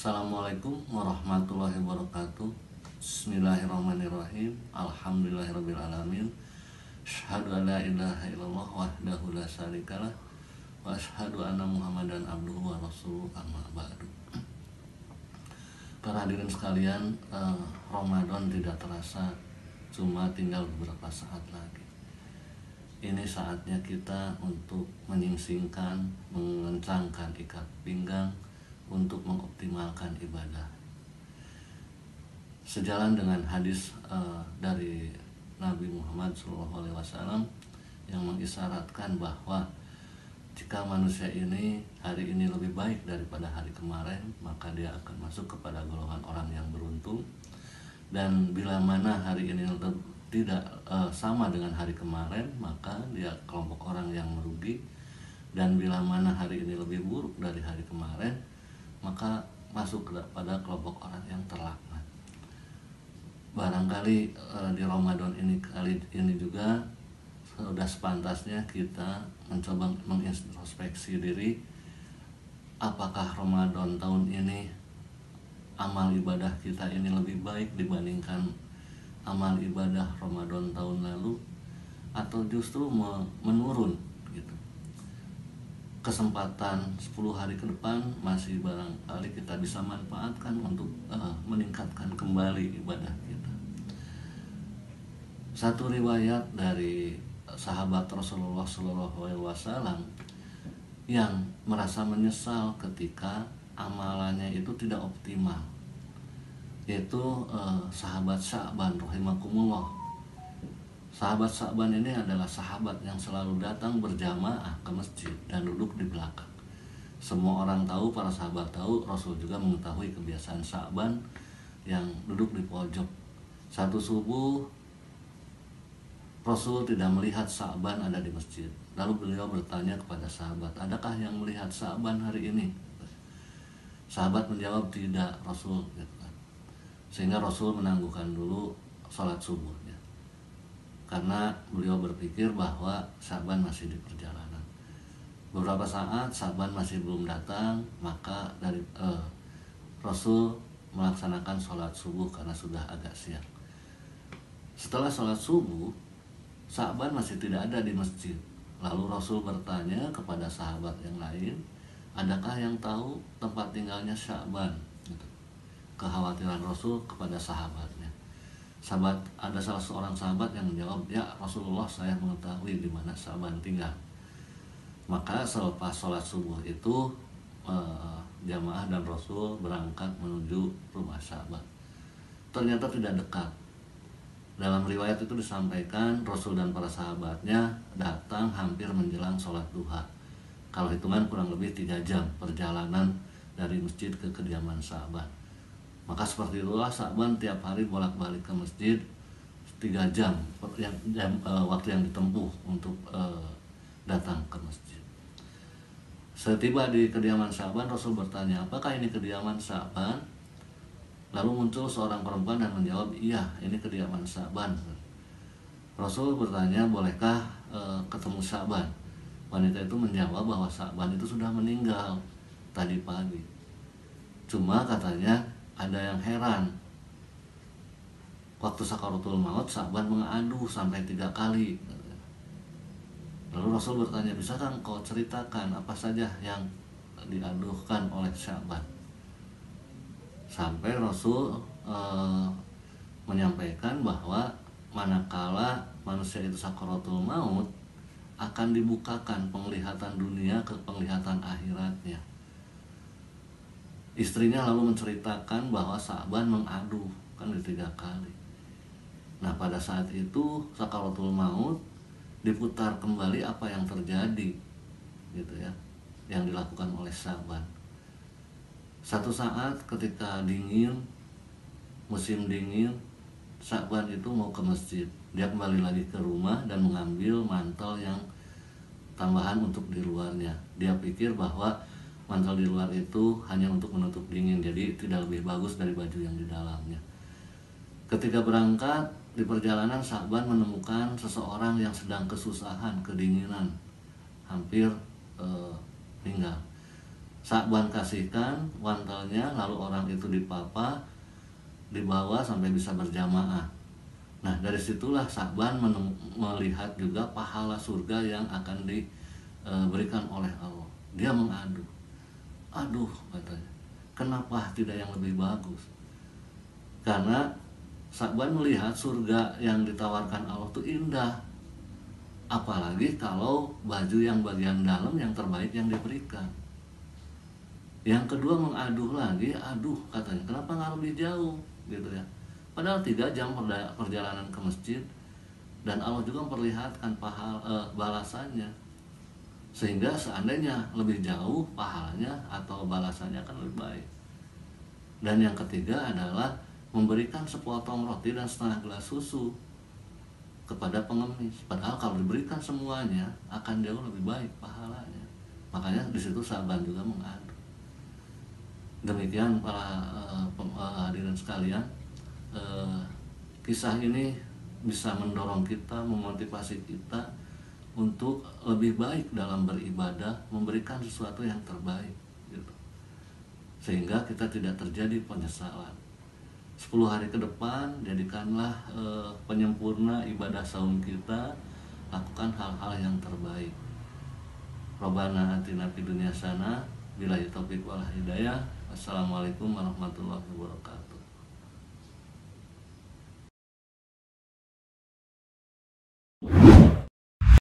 Assalamualaikum warahmatullahi wabarakatuh. Bismillahirrahmanirrahim. Alhamdulillahirrabbilalamin. Asyhadu an la ilaha illallah wahdahu la syarikalah wa asyhadu anna Muhammadan abduhu wa rasuluh, amma ba'du. Para hadirin sekalian, Ramadan tidak terasa, cuma tinggal beberapa saat lagi. Ini saatnya kita untuk menyingsingkan, mengencangkan ikat pinggang untuk mengoptimalkan ibadah. Sejalan dengan hadis dari Nabi Muhammad SAW yang mengisyaratkan bahwa jika manusia ini hari ini lebih baik daripada hari kemarin, maka dia akan masuk kepada golongan orang yang beruntung. Dan bila mana hari ini tidak sama dengan hari kemarin, maka dia kelompok orang yang merugi. Dan bila mana hari ini lebih buruk dari hari kemarin, maka masuk pada kelompok orang yang terlaknat. Barangkali di Ramadan kali ini juga sudah sepantasnya kita mencoba mengintrospeksi diri. Apakah Ramadan tahun ini amal ibadah kita ini lebih baik dibandingkan amal ibadah Ramadan tahun lalu, atau justru menurun gitu. Kesempatan 10 hari ke depan masih barangkali kita bisa manfaatkan untuk meningkatkan kembali ibadah kita. Satu riwayat dari sahabat Rasulullah SAW yang merasa menyesal ketika amalannya itu tidak optimal, yaitu sahabat Sya'ban rahimakumullah. Sahabat Sya'ban ini adalah sahabat yang selalu datang berjamaah ke masjid dan duduk di belakang. Semua orang tahu, para sahabat tahu, Rasul juga mengetahui kebiasaan Sya'ban yang duduk di pojok. Satu subuh, Rasul tidak melihat Sya'ban ada di masjid. Lalu beliau bertanya kepada sahabat, adakah yang melihat Sya'ban hari ini? Sahabat menjawab, tidak, Rasul. Sehingga Rasul menangguhkan dulu sholat subuhnya, karena beliau berpikir bahwa Sya'ban masih di perjalanan. Beberapa saat Sya'ban masih belum datang, maka dari Rasul melaksanakan sholat subuh karena sudah agak siang. Setelah sholat subuh, Sya'ban masih tidak ada di masjid. Lalu Rasul bertanya kepada sahabat yang lain, adakah yang tahu tempat tinggalnya Sya'ban? Kekhawatiran Rasul kepada sahabatnya. Ada salah seorang sahabat yang menjawab, ya Rasulullah, saya mengetahui di mana Sya'ban tinggal. Maka selepas sholat subuh itu jamaah dan Rasul berangkat menuju rumah Sya'ban. Ternyata tidak dekat. Dalam riwayat itu disampaikan Rasul dan para sahabatnya datang hampir menjelang sholat duha. Kalau hitungan kurang lebih 3 jam perjalanan dari masjid ke kediaman Sya'ban. Maka seperti itulah Sya'ban tiap hari bolak-balik ke masjid 3 jam, waktu yang ditempuh untuk datang ke masjid. Setiba di kediaman Sya'ban, Rasul bertanya, apakah ini kediaman Sya'ban? Lalu muncul seorang perempuan dan menjawab, iya, ini kediaman Sya'ban. Rasul bertanya, bolehkah ketemu Sya'ban? Wanita itu menjawab bahwa Sya'ban itu sudah meninggal tadi pagi. Cuma katanya ada yang heran, waktu sakaratul maut Sya'ban mengadu sampai 3 kali. Lalu Rasul bertanya, bisakah engkau ceritakan apa saja yang diaduhkan oleh Sya'ban? Sampai Rasul menyampaikan bahwa manakala manusia itu sakaratul maut, akan dibukakan penglihatan dunia ke penglihatan akhiratnya. Istrinya lalu menceritakan bahwa Sya'ban mengadu kan 3 kali. Nah, pada saat itu sakaratul maut diputar kembali apa yang terjadi gitu ya, yang dilakukan oleh Sya'ban. Satu saat ketika dingin, musim dingin, Sya'ban itu mau ke masjid. Dia kembali lagi ke rumah dan mengambil mantel yang tambahan untuk di luarnya. Dia pikir bahwa mantel di luar itu hanya untuk menutup dingin, jadi tidak lebih bagus dari baju yang di dalamnya. Ketika berangkat di perjalanan, Sya'ban menemukan seseorang yang sedang kesusahan, kedinginan, hampir meninggal. Sa'ban kasihkan wantalnya, lalu orang itu dipapa, dibawa sampai bisa berjamaah. Nah dari situlah Sa'ban melihat juga pahala surga yang akan diberikan oleh Allah. Dia mengadu, aduh katanya, kenapa tidak yang lebih bagus? Karena Sa'ban melihat surga yang ditawarkan Allah itu indah, apalagi kalau baju yang bagian dalam yang terbaik yang diberikan. Yang kedua mengaduh lagi, aduh katanya, kenapa nggak lebih jauh gitu ya, padahal 3 jam perjalanan ke masjid, dan Allah juga memperlihatkan balasannya, sehingga seandainya lebih jauh pahalanya atau balasannya akan lebih baik. Dan yang ketiga adalah memberikan sepotong roti dan setengah gelas susu kepada pengemis, padahal kalau diberikan semuanya akan jauh lebih baik pahalanya. Makanya di situ Sa'ban juga mengadu. Demikian para hadirin sekalian, kisah ini bisa mendorong kita, memotivasi kita untuk lebih baik dalam beribadah, memberikan sesuatu yang terbaik gitu. Sehingga kita tidak terjadi penyesalan. 10 hari ke depan jadikanlah penyempurna ibadah saum kita, lakukan hal-hal yang terbaik. Rabbana atina fid dunya hasanah, billahi taufiq wal hidayah. Assalamualaikum warahmatullahi wabarakatuh.